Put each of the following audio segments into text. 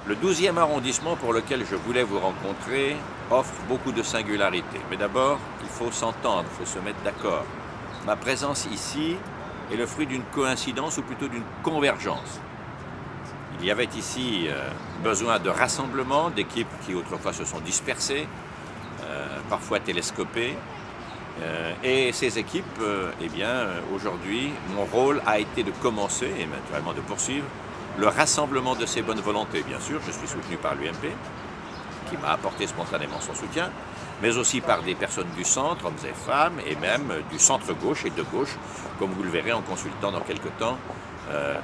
Le 12e arrondissement pour lequel je voulais vous rencontrer offre beaucoup de singularités. Mais d'abord, il faut s'entendre, il faut se mettre d'accord. Ma présence ici est le fruit d'une coïncidence ou plutôt d'une convergence. Il y avait ici besoin de rassemblement d'équipes qui autrefois se sont dispersées, parfois télescopées. Et ces équipes, aujourd'hui, mon rôle a été de commencer et naturellement de poursuivre le rassemblement de ces bonnes volontés. Bien sûr, je suis soutenu par l'UMP, qui m'a apporté spontanément son soutien, mais aussi par des personnes du centre, hommes et femmes, et même du centre-gauche et de gauche, comme vous le verrez en consultant dans quelques temps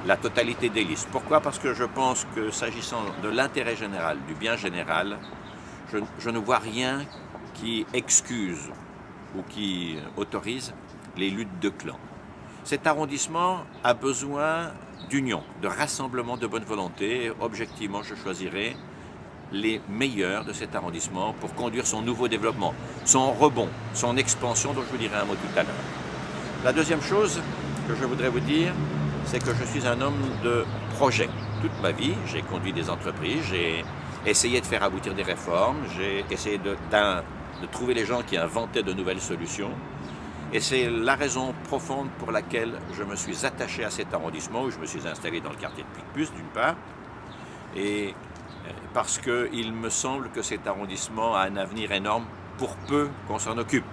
la totalité des listes. Pourquoi? Parce que je pense que s'agissant de l'intérêt général, du bien général, je ne vois rien qui excuse ou qui autorise les luttes de clans. Cet arrondissement a besoin d'union, de rassemblement de bonne volonté. Objectivement, je choisirai les meilleurs de cet arrondissement pour conduire son nouveau développement, son rebond, son expansion, dont je vous dirai un mot tout à l'heure. La deuxième chose que je voudrais vous dire, c'est que je suis un homme de projet. Toute ma vie, j'ai conduit des entreprises, j'ai essayé de faire aboutir des réformes, j'ai essayé de trouver les gens qui inventaient de nouvelles solutions. Et c'est la raison profonde pour laquelle je me suis attaché à cet arrondissement, où je me suis installé dans le quartier de Picpus, d'une part, et parce qu'il me semble que cet arrondissement a un avenir énorme pour peu qu'on s'en occupe,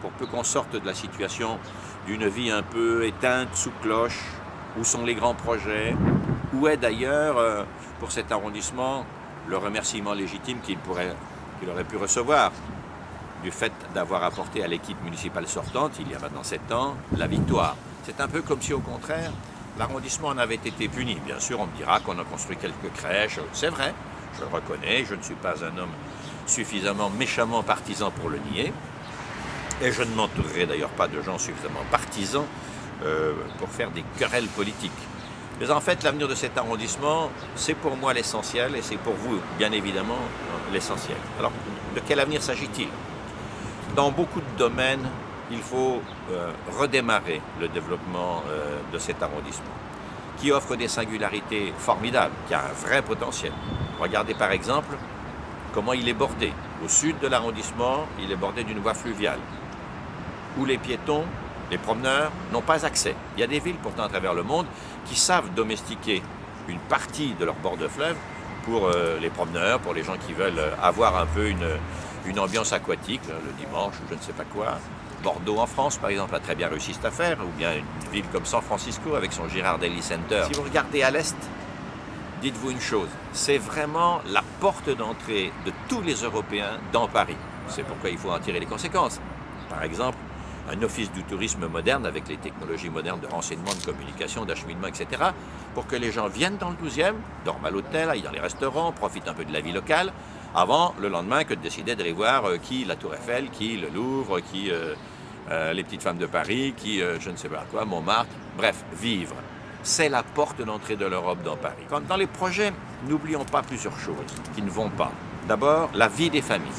pour peu qu'on sorte de la situation d'une vie un peu éteinte sous cloche. Où sont les grands projets? Où est d'ailleurs, pour cet arrondissement, le remerciement légitime qu'il aurait pu recevoir du fait d'avoir apporté à l'équipe municipale sortante, il y a maintenant 7 ans, la victoire. C'est un peu comme si, au contraire, l'arrondissement en avait été puni. Bien sûr, on me dira qu'on a construit quelques crèches. C'est vrai, je le reconnais, je ne suis pas un homme suffisamment méchamment partisan pour le nier. Et je ne m'entourerai d'ailleurs pas de gens suffisamment partisans pour faire des querelles politiques. Mais en fait, l'avenir de cet arrondissement, c'est pour moi l'essentiel et c'est pour vous, bien évidemment, l'essentiel. Alors, de quel avenir s'agit-il? Dans beaucoup de domaines, il faut redémarrer le développement de cet arrondissement, qui offre des singularités formidables, qui a un vrai potentiel. Regardez par exemple comment il est bordé. Au sud de l'arrondissement, il est bordé d'une voie fluviale, où les piétons, les promeneurs n'ont pas accès. Il y a des villes pourtant à travers le monde qui savent domestiquer une partie de leur bord de fleuve pour les promeneurs, pour les gens qui veulent avoir un peu une ambiance aquatique, le dimanche ou je ne sais pas quoi. Bordeaux en France, par exemple, a très bien réussi cette affaire, ou bien une ville comme San Francisco avec son Girardelli Center. Si vous regardez à l'est, dites-vous une chose, c'est vraiment la porte d'entrée de tous les Européens dans Paris. C'est pourquoi il faut en tirer les conséquences. Par exemple, un office du tourisme moderne avec les technologies modernes de renseignement, de communication, d'acheminement, etc. pour que les gens viennent dans le 12e, dorment à l'hôtel, aillent dans les restaurants, profitent un peu de la vie locale, avant le lendemain que de décider d'aller voir qui la Tour Eiffel, qui le Louvre, qui les petites femmes de Paris, qui je ne sais pas quoi, Montmartre, bref, vivre. C'est la porte d'entrée de l'Europe dans Paris. Dans les projets, n'oublions pas plusieurs choses qui ne vont pas. D'abord, la vie des familles.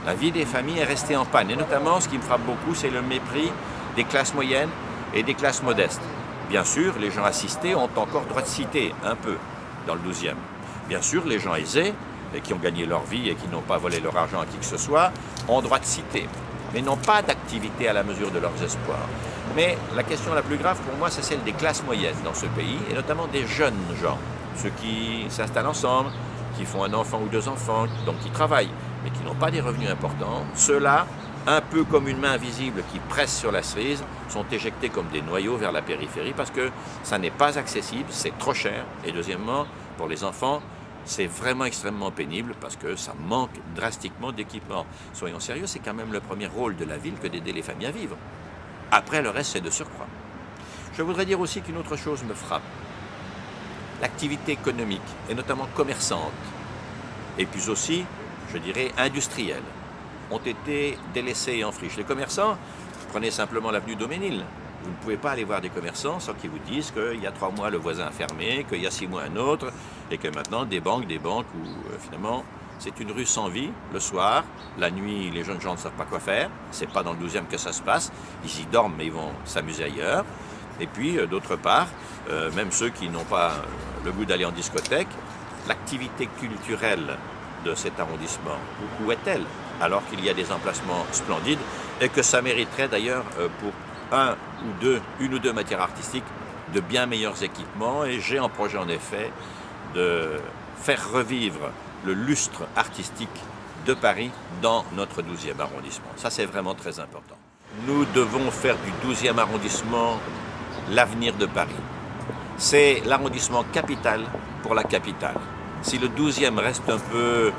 La vie des familles est restée en panne. Et notamment, ce qui me frappe beaucoup, c'est le mépris des classes moyennes et des classes modestes. Bien sûr, les gens assistés ont encore droit de citer, un peu, dans le 12e. Bien sûr, les gens aisés, et qui ont gagné leur vie et qui n'ont pas volé leur argent à qui que ce soit, ont droit de citer, mais n'ont pas d'activité à la mesure de leurs espoirs. Mais la question la plus grave pour moi, c'est celle des classes moyennes dans ce pays, et notamment des jeunes gens, ceux qui s'installent ensemble, qui font un enfant ou 2 enfants, donc qui travaillent, mais qui n'ont pas des revenus importants. Ceux-là, un peu comme une main invisible qui presse sur la cerise, sont éjectés comme des noyaux vers la périphérie parce que ça n'est pas accessible, c'est trop cher. Et deuxièmement, pour les enfants, c'est vraiment extrêmement pénible parce que ça manque drastiquement d'équipement. Soyons sérieux, c'est quand même le premier rôle de la ville que d'aider les familles à vivre. Après, le reste, c'est de surcroît. Je voudrais dire aussi qu'une autre chose me frappe. L'activité économique, et notamment commerçante, et puis aussi, je dirais, industrielle, ont été délaissés et en friche. Les commerçants, prenez simplement l'avenue Daumesnil. Vous ne pouvez pas aller voir des commerçants sans qu'ils vous disent qu'il y a 3 mois le voisin a fermé, qu'il y a 6 mois un autre, et que maintenant des banques où finalement c'est une rue sans vie. Le soir, la nuit, les jeunes gens ne savent pas quoi faire. C'est pas dans le 12e que ça se passe. Ils y dorment, mais ils vont s'amuser ailleurs. Et puis, d'autre part, même ceux qui n'ont pas le goût d'aller en discothèque, l'activité culturelle de cet arrondissement, où est-elle? Alors qu'il y a des emplacements splendides et que ça mériterait d'ailleurs pour une ou deux matières artistiques de bien meilleurs équipements. Et j'ai en projet en effet de faire revivre le lustre artistique de Paris dans notre 12e arrondissement. Ça, c'est vraiment très important. Nous devons faire du 12e arrondissement l'avenir de Paris. C'est l'arrondissement capital pour la capitale. Si le 12e reste un peu,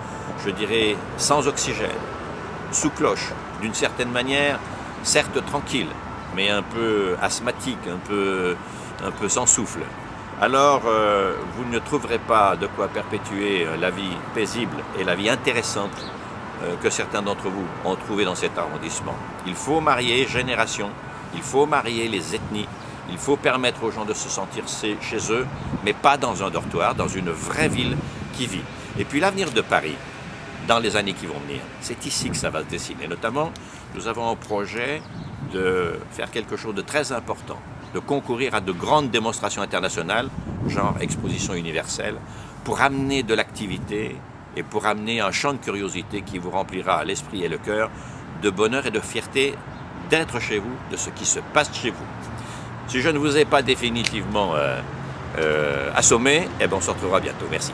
je dirais, sans oxygène, sous cloche, d'une certaine manière, certes tranquille, mais un peu asthmatique, un peu sans souffle, alors vous ne trouverez pas de quoi perpétuer la vie paisible et la vie intéressante que certains d'entre vous ont trouvé dans cet arrondissement. Il faut marier générations, il faut marier les ethnies, il faut permettre aux gens de se sentir chez eux, mais pas dans un dortoir, dans une vraie ville qui vit. Et puis l'avenir de Paris, dans les années qui vont venir, c'est ici que ça va se dessiner. Notamment, nous avons un projet de faire quelque chose de très important, de concourir à de grandes démonstrations internationales, genre exposition universelle, pour amener de l'activité et pour amener un champ de curiosité qui vous remplira l'esprit et le cœur de bonheur et de fierté d'être chez vous, de ce qui se passe chez vous. Si je ne vous ai pas définitivement assommé, eh bien on se retrouvera bientôt. Merci.